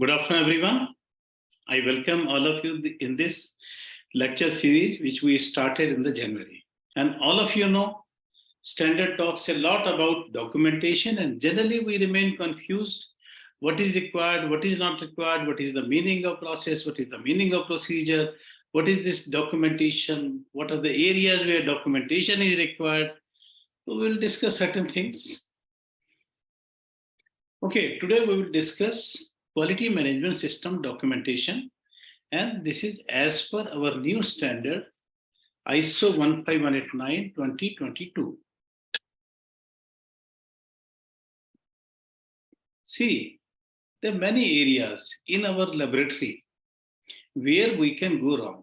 Good afternoon, everyone. I welcome all of you in this lecture series, which we started in the January. And all of you know, Standard talks a lot about documentation, and generally we remain confused. What is required, what is not required, what is the meaning of process, what is the meaning of procedure, what is this documentation, what are the areas where documentation is required. So we'll discuss certain things. Okay, today we will discuss quality management system documentation, and this is as per our new standard ISO 15189-2022. See, there are many areas in our laboratory where we can go wrong.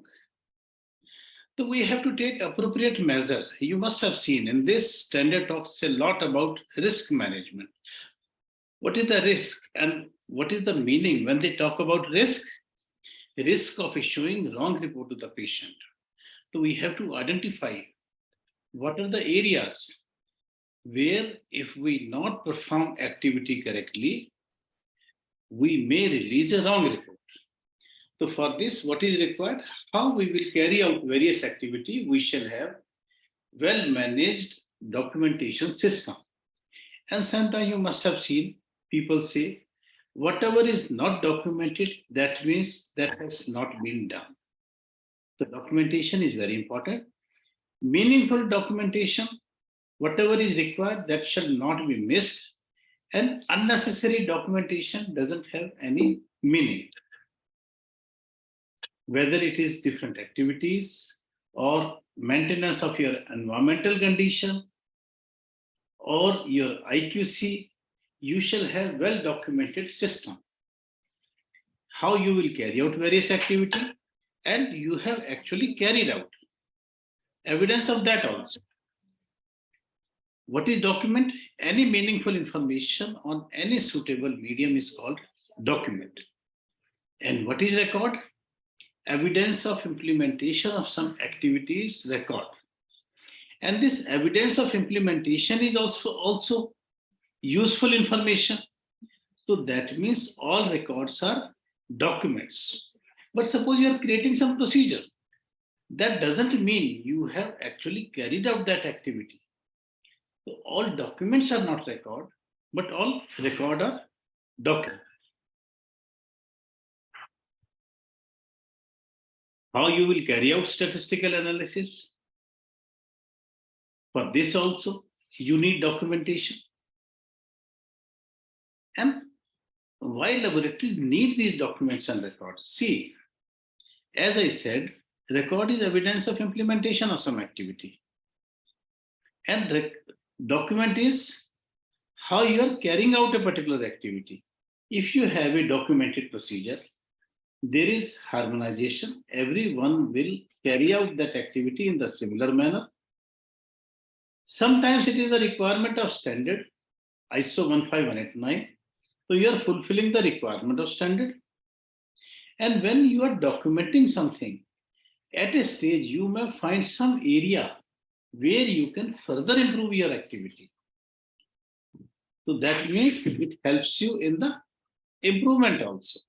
So we have to take appropriate measure. You must have seen in this standard talks a lot about risk management. What is the risk and what is the meaning when they talk about risk? Risk of issuing wrong report to the patient. So we have to identify what are the areas where if we not perform activity correctly, we may release a wrong report. So for this, what is required? How we will carry out various activity? We shall have well-managed documentation system. And sometimes you must have seen people say, whatever is not documented, that means that has not been done. The documentation is very important. Meaningful documentation, whatever is required, that shall not be missed. And unnecessary documentation doesn't have any meaning. Whether it is different activities or maintenance of your environmental condition or your IQC, you shall have well-documented system. How you will carry out various activity, and you have actually carried out. Evidence of that also. What is document? Any meaningful information on any suitable medium is called document. And what is record? Evidence of implementation of some activities record. And this evidence of implementation is also useful information. So that means all records are documents. But suppose you are creating some procedure. That doesn't mean you have actually carried out that activity. So all documents are not record, but all record are document. How you will carry out statistical analysis? For this also, you need documentation. And why laboratories need these documents and records? See, as I said, record is evidence of implementation of some activity. And document is how you are carrying out a particular activity. If you have a documented procedure, there is harmonization. Everyone will carry out that activity in the similar manner. Sometimes it is a requirement of standard, ISO 15189. So you are fulfilling the requirement of standard. And when you are documenting something, at a stage, you may find some area where you can further improve your activity. So that means it helps you in the improvement also.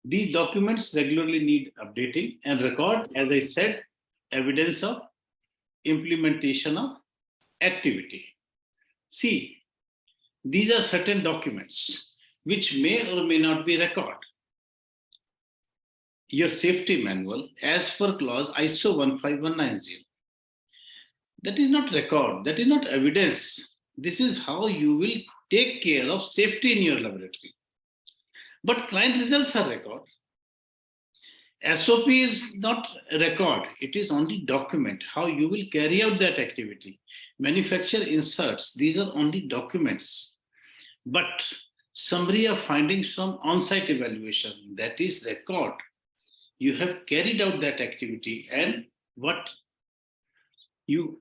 These documents regularly need updating and record, as I said, evidence of implementation of activity. See, these are certain documents which may or may not be record. Your safety manual, as per clause ISO 15190. That is not record, that is not evidence. This is how you will take care of safety in your laboratory. But client results are record. SOP is not record, it is only document, how you will carry out that activity. Manufacture inserts, these are only documents. But summary of findings from on-site evaluation, that is record. You have carried out that activity and what did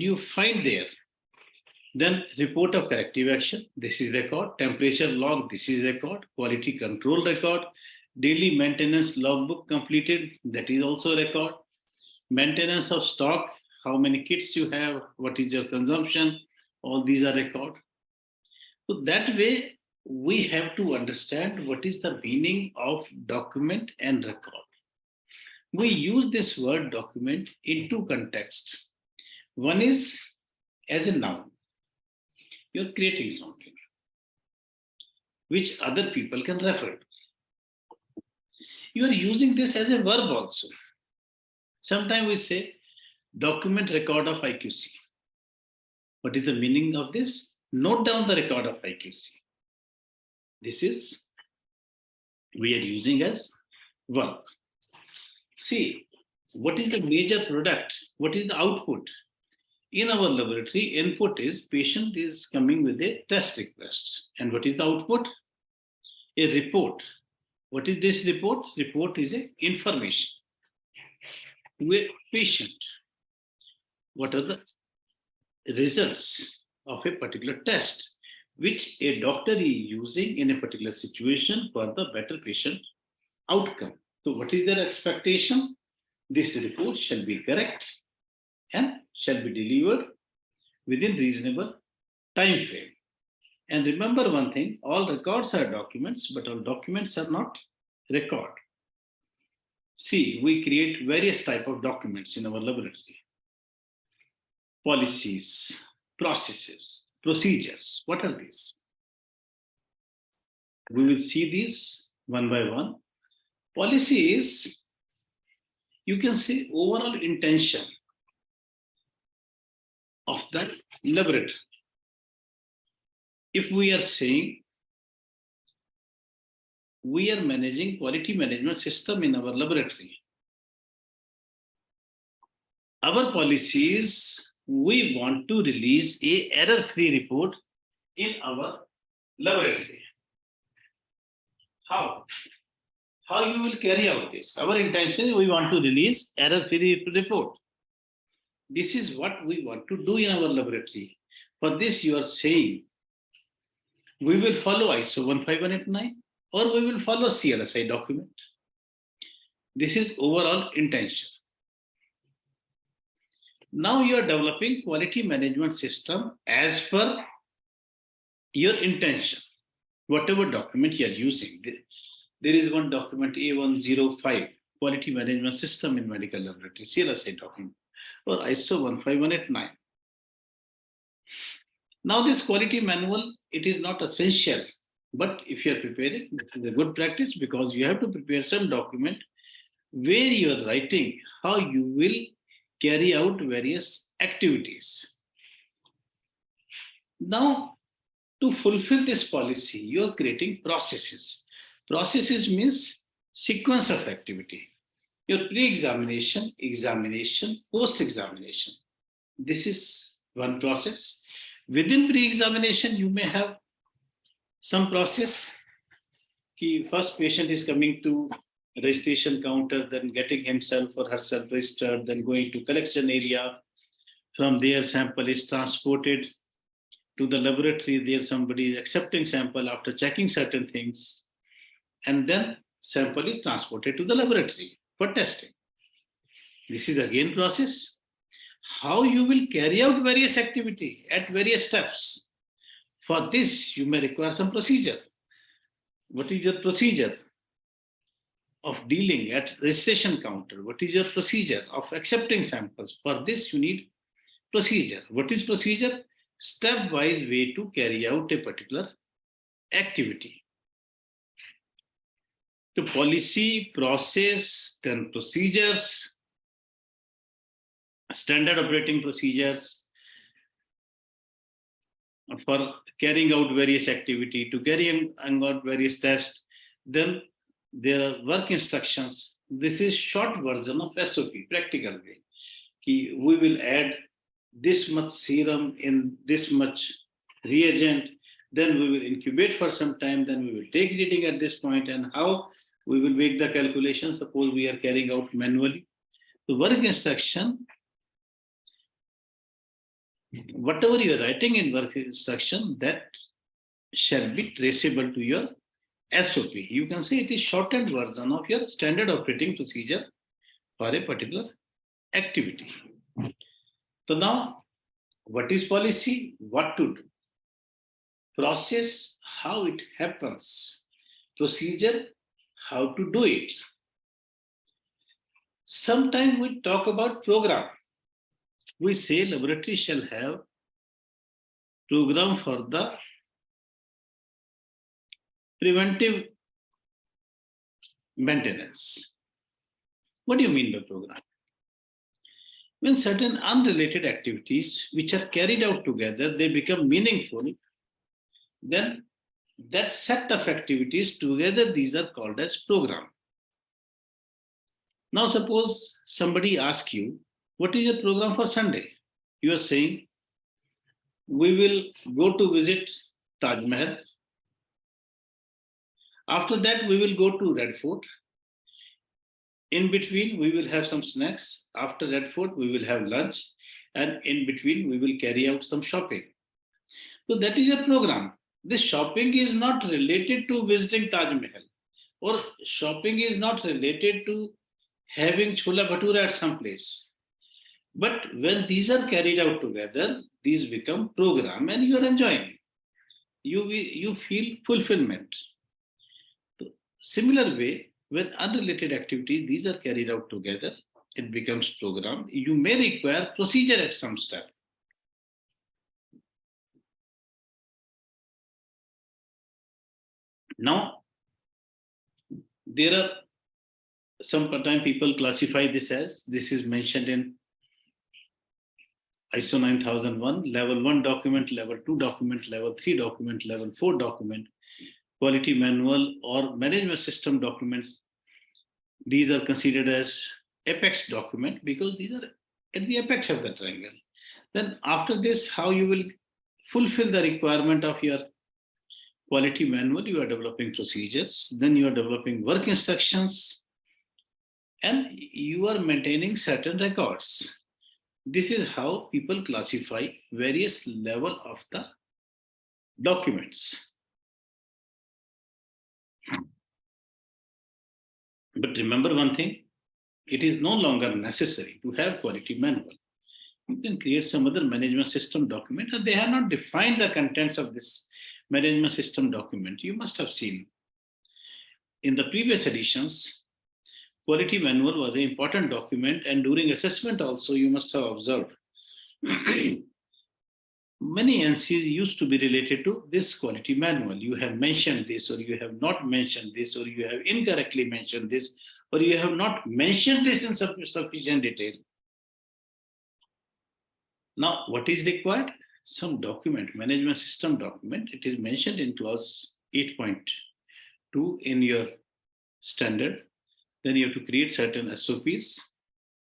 you find there? Then report of corrective action, this is record. Temperature log, this is record. Quality control record. Daily maintenance logbook completed, that is also record. Maintenance of stock, how many kits you have, what is your consumption, All these are record. So that way, we have to understand what is the meaning of document and record. We use this word document in two contexts. One is as a noun. You're creating something which other people can refer to. You are using this as a verb also. Sometimes we say document record of IQC. What is the meaning of this? Note down the record of IQC. This is, we are using as verb. See, what is the major product? What is the output? In our laboratory, input is patient is coming with a test request. And what is the output? A report. What is this report? Report is a information to a patient. What are the results of a particular test which a doctor is using in a particular situation for the better patient outcome? So what is their expectation? This report shall be correct and shall be delivered within reasonable time frame. And remember one thing, all records are documents, but all documents are not record. See, we create various types of documents in our laboratory. Policies, processes, procedures. What are these? We will see these one by one. Policy is, you can say, overall intention of that laboratory. If we are saying we are managing quality management system in our laboratory, our policies, we want to release a error-free report in our laboratory. How? How you will carry out this? Our intention is we want to release error-free report. This is what we want to do in our laboratory. For this, you are saying we will follow ISO 15189 or we will follow CLSI document. This is overall intention. Now you are developing quality management system as per your intention. Whatever document you are using, there is one document A105, quality management system in medical laboratory, CLSI document, or ISO 15189. Now this quality manual, it is not essential, but if you are preparing, this is a good practice because you have to prepare some document where you are writing how you will carry out various activities. Now, to fulfill this policy, you are creating processes. Processes means sequence of activity. Your pre-examination, examination, post-examination. This is one process. Within pre-examination, you may have some process. First patient is coming to registration counter, then getting himself or herself registered, then going to collection area. From there, sample is transported to the laboratory. There somebody is accepting sample after checking certain things. And then sample is transported to the laboratory for testing. This is again process. How you will carry out various activity at various steps. For this, you may require some procedure. What is your procedure of dealing at registration counter? What is your procedure of accepting samples? For this, you need procedure. What is procedure? Stepwise way to carry out a particular activity. The policy, process, then procedures, standard operating procedures for carrying out various activity, to carrying out various tests. Then there are work instructions. This is short version of SOP, practical way. We will add this much serum in this much reagent, then we will incubate for some time, then we will take reading at this point, and how we will make the calculation. Suppose we are carrying out manually. The work instruction, whatever you are writing in work instruction, that shall be traceable to your SOP. You can say it is shortened version of your standard operating procedure for a particular activity. So now What is policy? What to do? Process, how it happens. Procedure, how to do it. Sometimes we talk about program. We say laboratory shall have program for the preventive maintenance. What do you mean by program? When certain unrelated activities which are carried out together, they become meaningful, then that set of activities together, these are called as program. Now suppose somebody asks you, what is your program for Sunday? You are saying, we will go to visit Taj Mahal. After that, we will go to Red Fort. In between, we will have some snacks. After Red Fort, we will have lunch. And in between, we will carry out some shopping. So that is a program. This shopping is not related to visiting Taj Mahal, or shopping is not related to having chola bhatura at some place. But when these are carried out together, these become program and you are enjoying. You feel fulfillment. Similar way, when unrelated activities, these are carried out together, it becomes program. You may require procedure at some step. Now, there are sometimes people classify this is mentioned in ISO 9001, level 1 document, level 2 document, level 3 document, level 4 document, quality manual or management system documents. These are considered as apex document because these are at the apex of the triangle. Then after this, how you will fulfill the requirement of your quality manual, you are developing procedures, then you are developing work instructions, and you are maintaining certain records. This is how people classify various level of the documents. But remember one thing, it is no longer necessary to have quality manual. You can create some other management system document, and they have not defined the contents of this management system document. You must have seen in the previous editions, quality manual was an important document, and during assessment also you must have observed many NCs used to be related to this quality manual. You have mentioned this, or you have not mentioned this, or you have incorrectly mentioned this, or you have not mentioned this in sufficient detail. Now, what is required? Some document, management system document. It is mentioned in clause 8.2 in your standard. Then you have to create certain SOPs,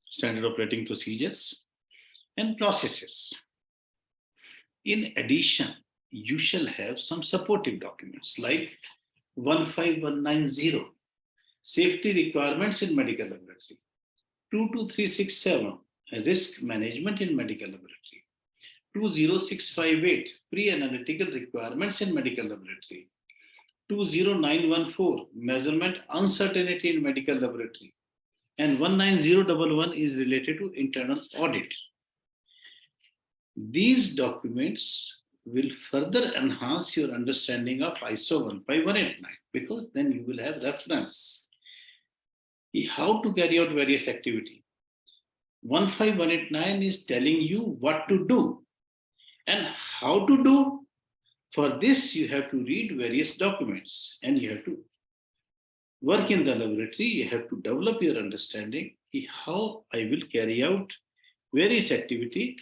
standard operating procedures, and processes. In addition, you shall have some supportive documents like 15190, safety requirements in medical laboratory, 22367, risk management in medical laboratory, 20658, pre-analytical requirements in medical laboratory, 20914, measurement uncertainty in medical laboratory, and 19011 is related to internal audit. These documents will further enhance your understanding of ISO 15189 because then you will have reference. How to carry out various activity. 15189 is telling you what to do and how to do. For this, you have to read various documents and you have to work in the laboratory. You have to develop your understanding how I will carry out various activity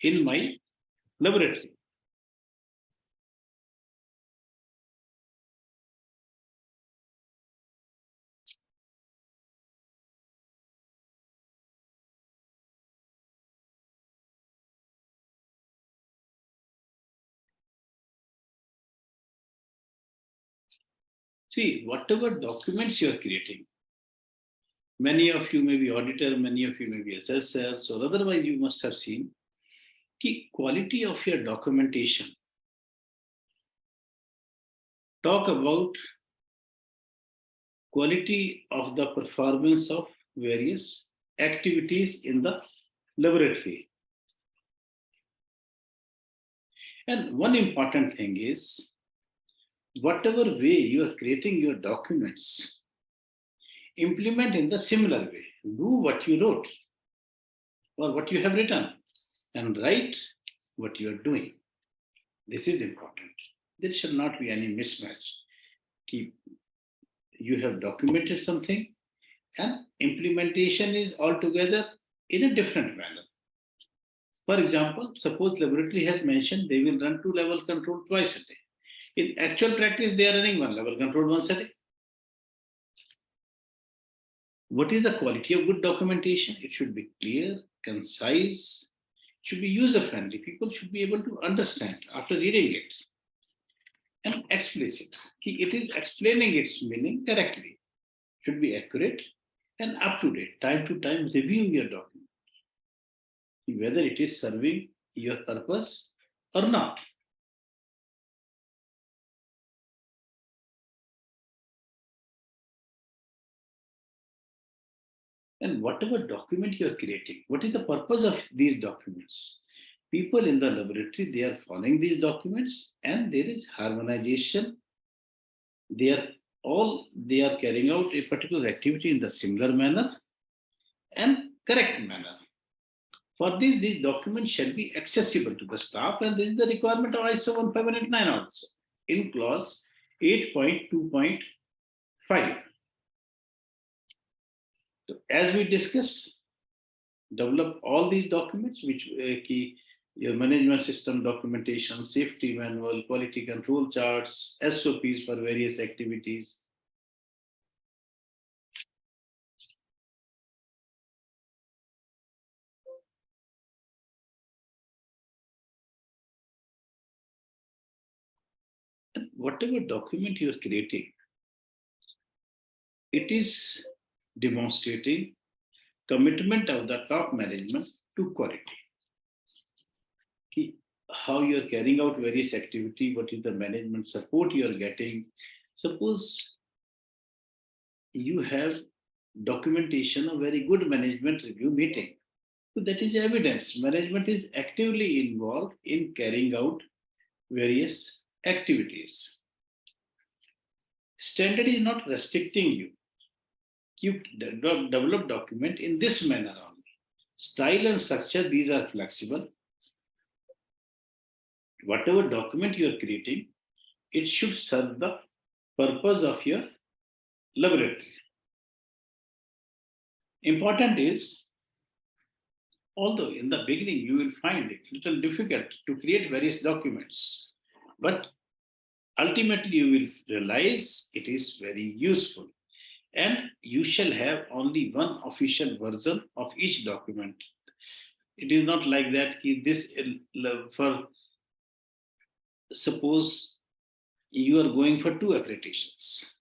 in my laboratory. See, whatever documents you are creating, many of you may be auditor, many of you may be assessors, or otherwise you must have seen the quality of your documentation. Talk about quality of the performance of various activities in the laboratory. And one important thing is, whatever way you are creating your documents, implement in the similar way. Do what you wrote or what you have written and write what you are doing. This is important. There should not be any mismatch. You have documented something and implementation is altogether in a different manner. For example, suppose laboratory has mentioned they will run 2-level control twice a day. In actual practice, they are running 1-level control once a day. What is the quality of good documentation? It should be clear, concise, should be user-friendly. People should be able to understand after reading it. And explicit. It is explaining its meaning correctly. Should be accurate and up to date. Time to time review your document, whether it is serving your purpose or not. And whatever document you are creating, what is the purpose of these documents? People in the laboratory, they are following these documents and there is harmonization. They are carrying out a particular activity in the similar manner and correct manner. For this, these documents shall be accessible to the staff, and this is the requirement of ISO 15189 also in clause 8.2.5. So as we discussed, develop all these documents, which key your management system documentation, safety manual, quality control charts, SOPs for various activities. And whatever document you are creating, it is demonstrating commitment of the top management to quality. How you are carrying out various activity, what is the management support you are getting. Suppose you have documentation of very good management review meeting. So that is evidence. Management is actively involved in carrying out various activities. Standard is not restricting you. You develop document in this manner only. Style and structure, these are flexible. Whatever document you are creating, it should serve the purpose of your laboratory. Important is, although in the beginning you will find it little difficult to create various documents, but ultimately you will realize it is very useful. And you shall have only one official version of each document. It is not like that, this for suppose you are going for 2 accreditations.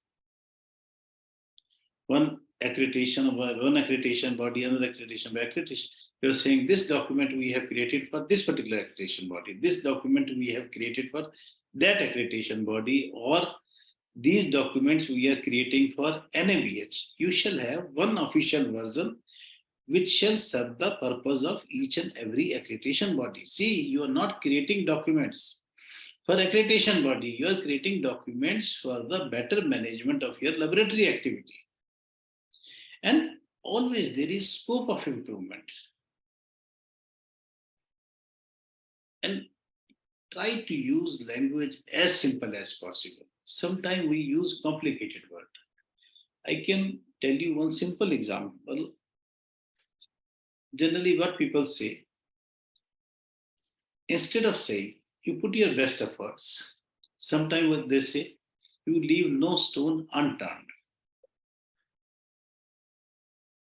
One accreditation body, another accreditation by accreditation. You're saying this document we have created for this particular accreditation body, this document we have created for that accreditation body, or these documents we are creating for NABH. You shall have one official version which shall serve the purpose of each and every accreditation body. See, you are not creating documents for accreditation body, you are creating documents for the better management of your laboratory activity. And always there is scope of improvement. And try to use language as simple as possible. Sometimes we use complicated words. I can tell you one simple example. Generally, what people say, instead of saying, you put your best efforts, sometimes what they say, you leave no stone unturned.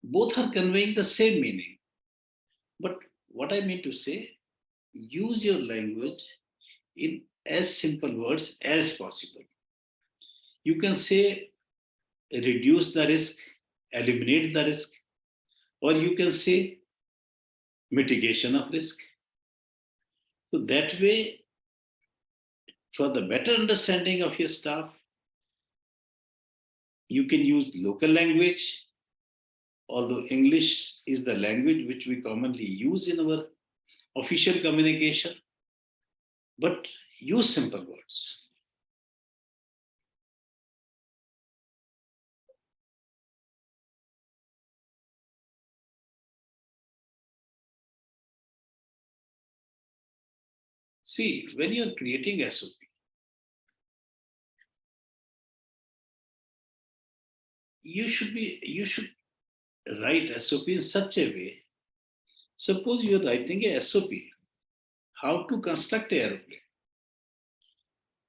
Both are conveying the same meaning. But what I mean to say, use your language in as simple words as possible. You can say reduce the risk, eliminate the risk, or you can say mitigation of risk. So that way, for the better understanding of your staff, you can use local language, although English is the language which we commonly use in our official communication. but use simple words. See, when you're creating SOP, you should write SOP in such a way. Suppose you're writing a SOP, how to construct an aeroplane.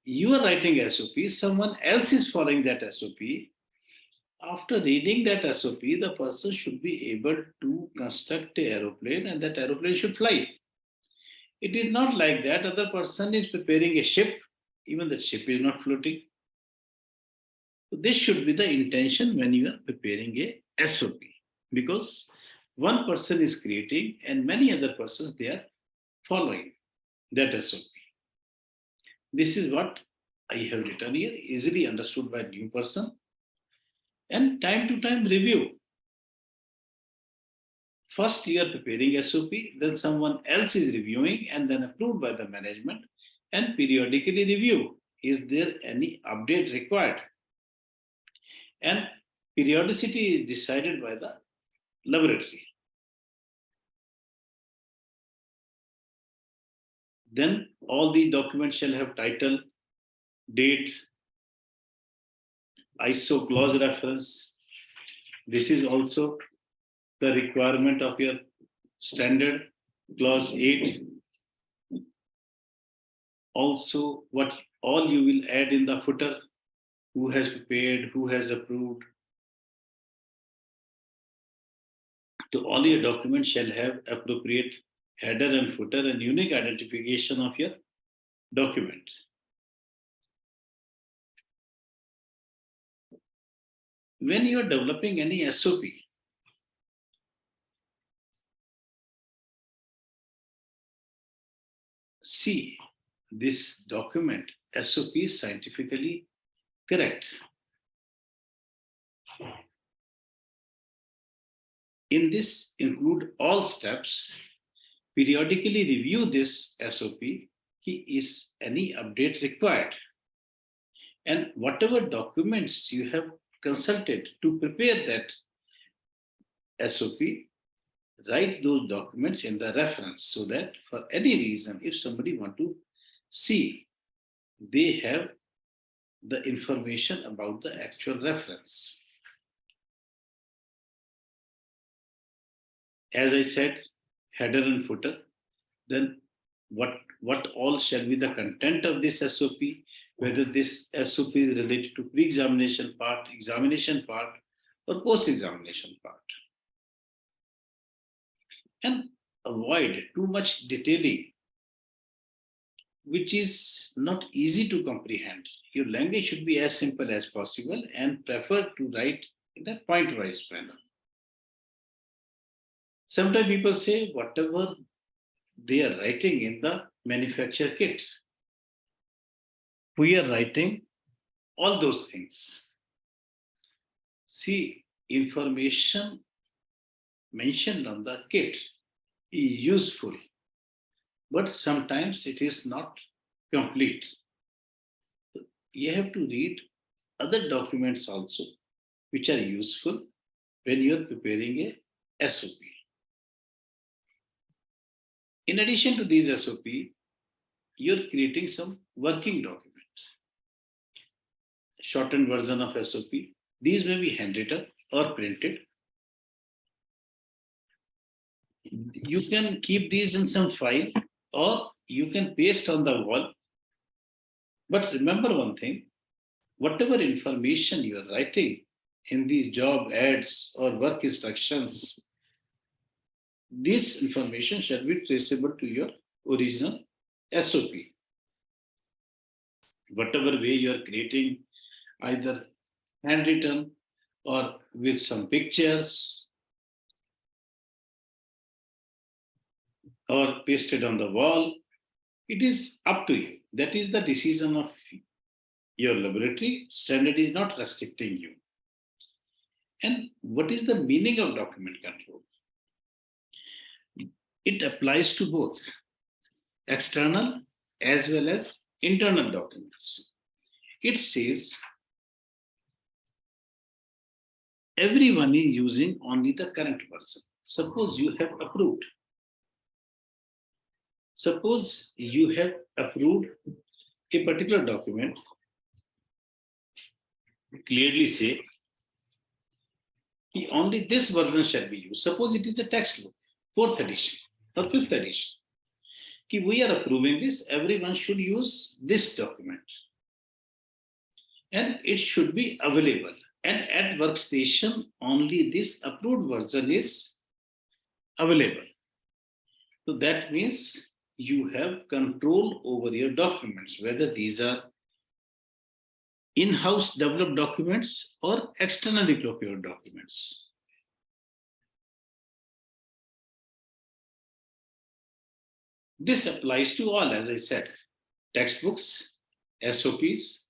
You are writing SOP, someone else is following that SOP. After reading that SOP, the person should be able to construct an aeroplane and that aeroplane should fly. It is not like that other person is preparing a ship, even the ship is not floating. So this should be the intention when you are preparing a SOP, because one person is creating and many other persons they are following that SOP. This is what I have written here, easily understood by new person. And time to time review. First you are preparing SOP, then someone else is reviewing and then approved by the management, and periodically review. Is there any update required? And periodicity is decided by the laboratory. Then all the documents shall have title, date, ISO clause reference. This is also the requirement of your standard, clause 8. Also, what all you will add in the footer, who has prepared, who has approved. So all your documents shall have appropriate header and footer and unique identification of your document. When you are developing any SOP, see this document SOP is scientifically correct. In this include all steps, periodically review this SOP, is any update required? And whatever documents you have consulted to prepare that SOP, write those documents in the reference so that for any reason, if somebody want to see, they have the information about the actual reference. As I said, header and footer, then what all shall be the content of this SOP, whether this SOP is related to pre-examination part, examination part, or post-examination part. And avoid too much detailing, which is not easy to comprehend. Your language should be as simple as possible and prefer to write in a point-wise manner. Sometimes people say whatever they are writing in the manufacture kit, we are writing all those things. See, information mentioned on the kit is useful, but sometimes it is not complete. You have to read other documents also, which are useful when you are preparing a SOP. In addition to these SOP, you're creating some working documents. Shortened version of SOP. These may be handwritten or printed. You can keep these in some file or you can paste on the wall. But remember one thing, whatever information you are writing in these job ads or work instructions, this information shall be traceable to your original SOP. Whatever way you are creating, either handwritten or with some pictures or pasted on the wall, it is up to you. That is the decision of your laboratory. Standard is not restricting you. And what is the meaning of document control? It applies to both external as well as internal documents. It says everyone is using only the current version. Suppose you have approved. Suppose you have approved a particular document, clearly say only this version shall be used. Suppose it is a textbook, 4th edition or 5th edition. We are approving this, everyone should use this document. And it should be available. And at workstation, only this approved version is available. So that means you have control over your documents, whether these are in-house developed documents or externally procured documents. This applies to all, as I said, textbooks, SOPs,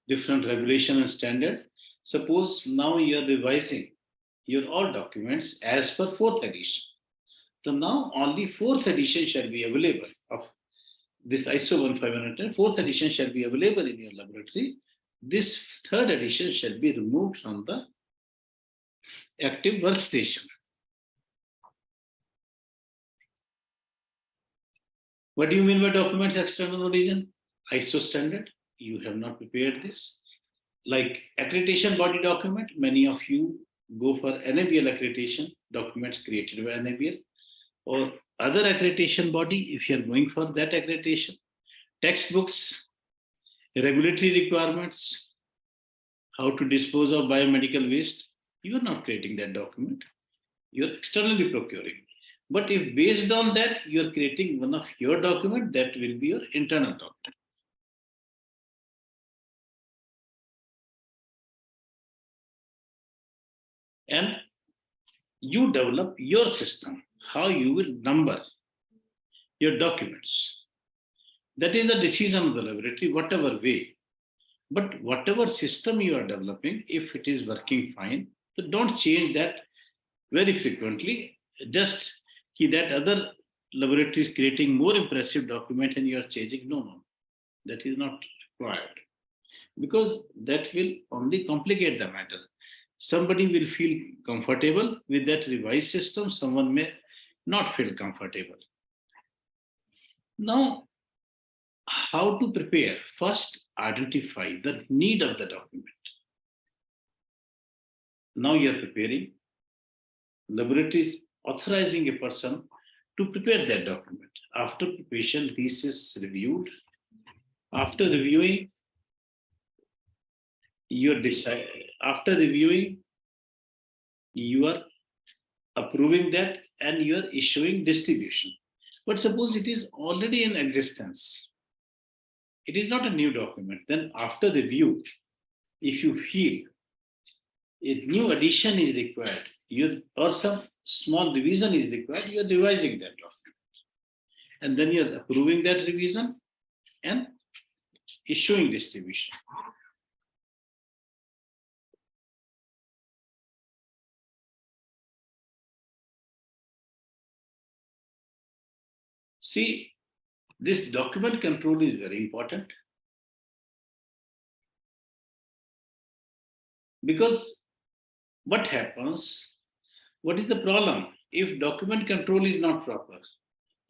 different regulation and standard. Suppose now you are revising your all documents as per 4th edition. So now only 4th edition shall be available of this ISO 1510. 4th edition shall be available in your laboratory. This 3rd edition shall be removed from the active workstation. What do you mean by documents external origin? ISO standard. You have not prepared this. Like accreditation body document, many of you go for NABL accreditation, documents created by NABL, or other accreditation body if you are going for that accreditation. Textbooks, regulatory requirements, how to dispose of biomedical waste. You are not creating that document. You are externally procuring. But if based on that, you are creating one of your document, that will be your internal document. And you develop your system, how you will number your documents. That is the decision of the laboratory, whatever way. But whatever system you are developing, if it is working fine, so don't change that very frequently. Just that other laboratory is creating more impressive document and you are changing. No, that is not required. Because that will only complicate the matter. Somebody will feel comfortable with that revised system, someone may not feel comfortable. Now, how to prepare? First, identify the need of the document. Now you are preparing. Laboratory is authorizing a person to prepare that document. After preparation, this is reviewed. After reviewing, you are approving that and you are issuing distribution. But suppose it is already in existence. It is not a new document. Then after review, if you feel a new addition is required, or some small revision is required, you are revising that document. And then you are approving that revision and issuing distribution. See, this document control is very important. Because what happens, what is the problem? If document control is not proper,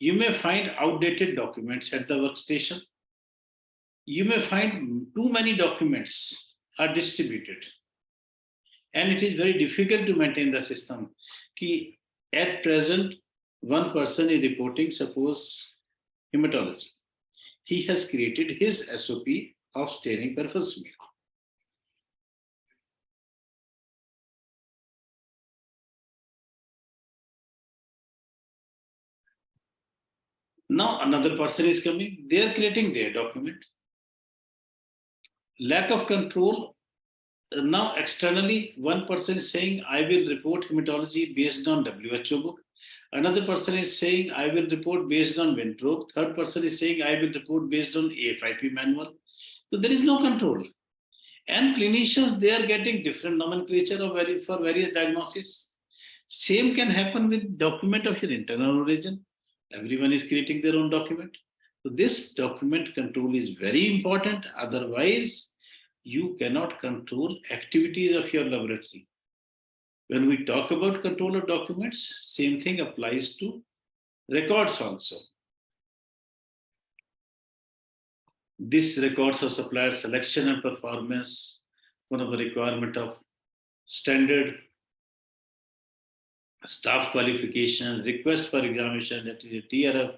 you may find outdated documents at the workstation. You may find too many documents are distributed. And it is very difficult to maintain the system. At present, one person is reporting, suppose, hematology. He has created his SOP of staining perfusum. Now another person is coming, they are creating their document. Lack of control. Now externally, one person is saying, I will report hematology based on WHO book. Another person is saying, I will report based on Ventrope. Third person is saying, I will report based on AFIP manual. So there is no control. And clinicians, they are getting different nomenclature for various diagnoses. Same can happen with document of your internal origin. Everyone is creating their own document. So this document control is very important. Otherwise, you cannot control activities of your laboratory. When we talk about control of documents, same thing applies to records also. This records of supplier selection and performance, one of the requirement of standard staff qualification, request for examination, that is a TRF,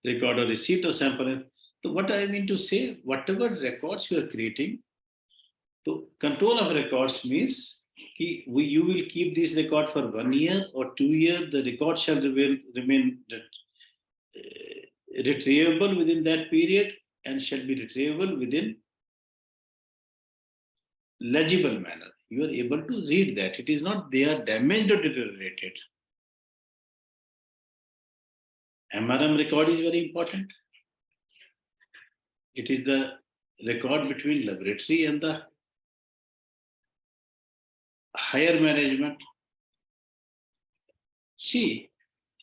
record or receipt of sample. So what I mean to say, whatever records you are creating, so control of records means you will keep this record for 1 year or 2 years. The record shall remain retrievable within that period and shall be retrievable within legible manner. You are able to read that. It is not they are damaged or deteriorated. MRM record is very important. It is the record between laboratory and the higher management. See,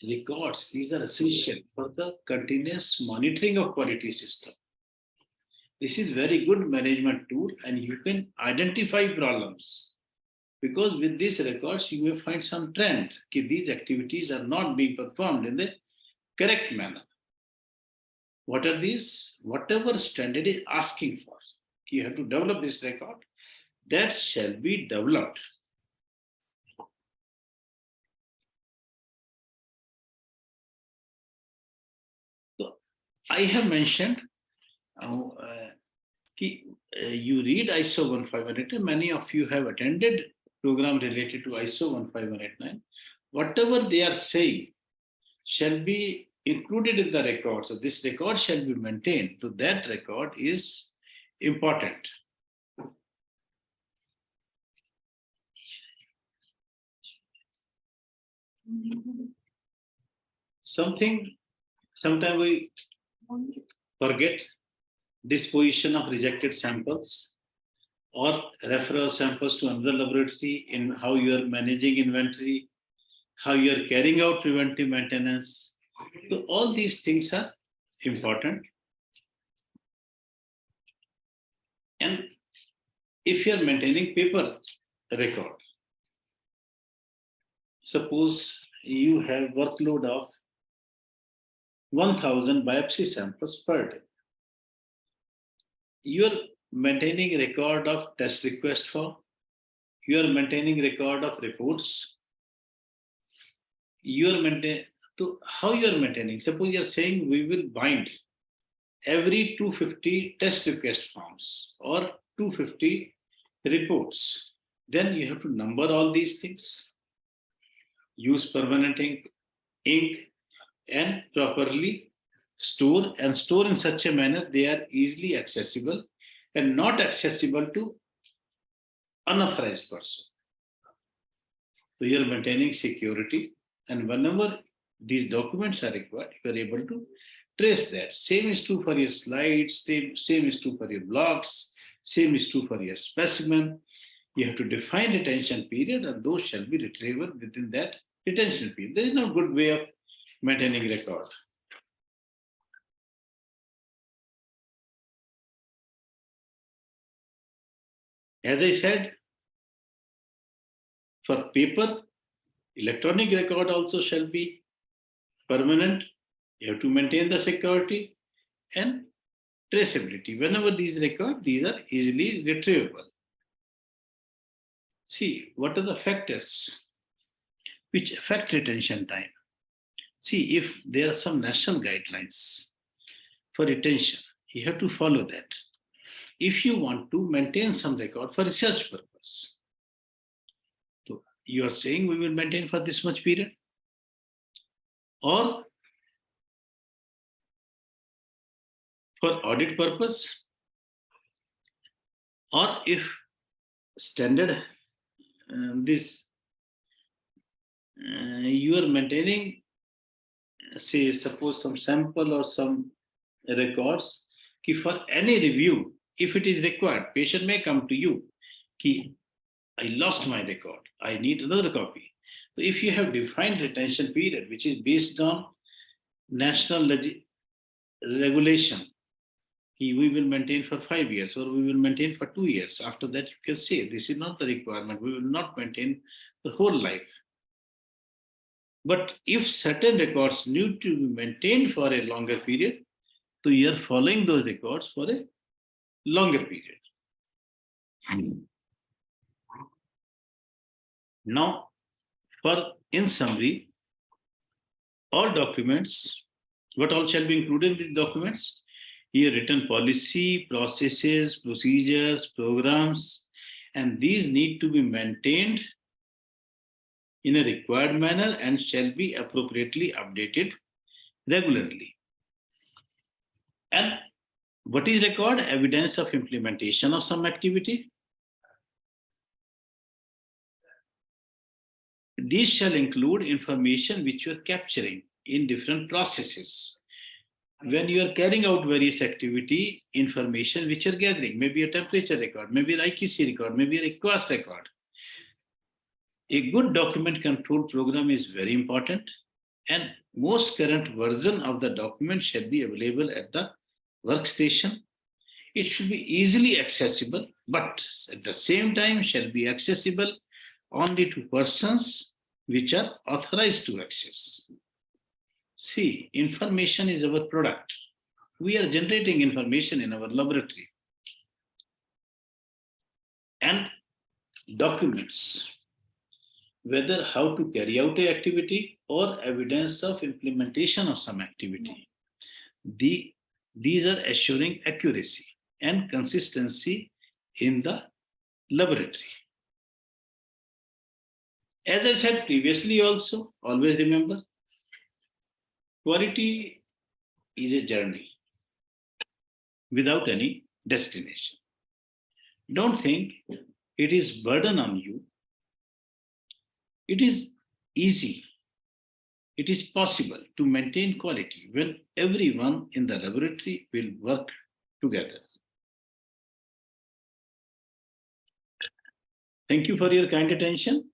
records, these are essential for the continuous monitoring of quality system. This is very good management tool and you can identify problems. Because with these records, you may find some trend that these activities are not being performed in the correct manner. What are these? Whatever standard is asking for. You have to develop this record. That shall be developed. So I have mentioned you read ISO 15189. Many of you have attended program related to ISO 15189. Whatever they are saying shall be included in the record. So this record shall be maintained. So that record is important. Sometimes we forget disposition of rejected samples or referral samples to another laboratory, in how you are managing inventory, how you are carrying out preventive maintenance. So all these things are important. And if you are maintaining paper record, suppose you have workload of 1000 biopsy samples per day. You are maintaining record of test request form. You are maintaining record of reports. You are maintaining, how you are maintaining? Suppose you are saying we will bind every 250 test request forms or 250 reports. Then you have to number all these things, use permanent ink, and properly store in such a manner they are easily accessible and not accessible to unauthorized person. So you are maintaining security, and whenever these documents are required, you are able to trace that. Same is true for your slides, same is true for your blocks, same is true for your specimen. You have to define retention period, and those shall be retrievable within that retention period. There is no good way of maintaining record. As I said, for paper, electronic record also shall be permanent. You have to maintain the security and traceability. Whenever these records, these are easily retrievable. See, what are the factors which affect retention time? See, if there are some national guidelines for retention, you have to follow that. If you want to maintain some record for research purpose, so you are saying we will maintain for this much period, or for audit purpose, or if standard you are maintaining, say, suppose some sample or some records, for any review, if it is required, patient may come to you, I lost my record, I need another copy. So if you have defined retention period, which is based on national regulation. We will maintain for 5 years or we will maintain for 2 years. After that, you can say this is not the requirement. We will not maintain the whole life. But if certain records need to be maintained for a longer period, so you are following those records for a longer period. Now, in summary, all documents, what all shall be included in the documents? Here written policy, processes, procedures, programs, and these need to be maintained in a required manner and shall be appropriately updated regularly. And what is record? Evidence of implementation of some activity. These shall include information which you are capturing in different processes. When you are carrying out various activity, information which you are gathering, maybe a temperature record, maybe an IQC record, maybe a request record. A good document control program is very important, and most current version of the document shall be available at the workstation. It should be easily accessible, but at the same time shall be accessible only to persons which are authorized to access. See, information is our product. We are generating information in our laboratory. And documents, whether how to carry out an activity or evidence of implementation of some activity. These are assuring accuracy and consistency in the laboratory. As I said previously also, always remember, quality is a journey without any destination. Don't think it is burden on you. It is easy. It is possible to maintain quality when everyone in the laboratory will work together. Thank you for your kind attention.